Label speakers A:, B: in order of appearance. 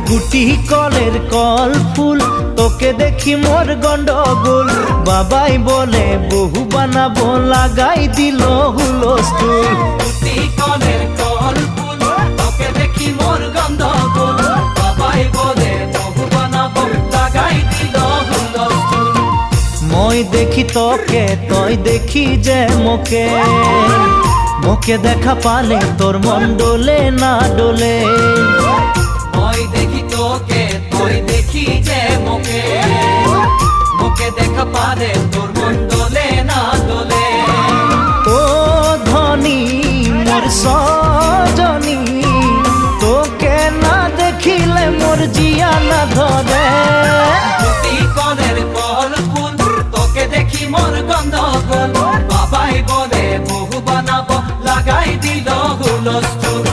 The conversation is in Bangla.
A: গুটি কলের কল ফুল তোকে দেখি মোর গন্ডগোল বাবাই বলে বহু বানাবো লাগাই দিল হুলস্থুল
B: গুটি কলের কল ফুল তোকে দেখি মোর গন্ডগোল বাবাই বলে বহু বানাবো লাগাই দিল হুলস্থুল
A: মই দেখি তোকে তই দেখি যে মোকে মোকে দেখা পালে তোর মন ডোলে না ডোলে
B: মই দেখি তোকে তুই দেখি যে মোকে মোকে দেখা পারে তোর মন দোলে না দোলে
A: ও ধনী মোর সজনী তোকে না দেখিলে মোর জিয়া না ধরে
B: গুটি কলের কল ফুল তোকে দেখি মোর গন্ডগোল বাবাই বলে বহু বানাবো লাগাই দিল হুলস্থুল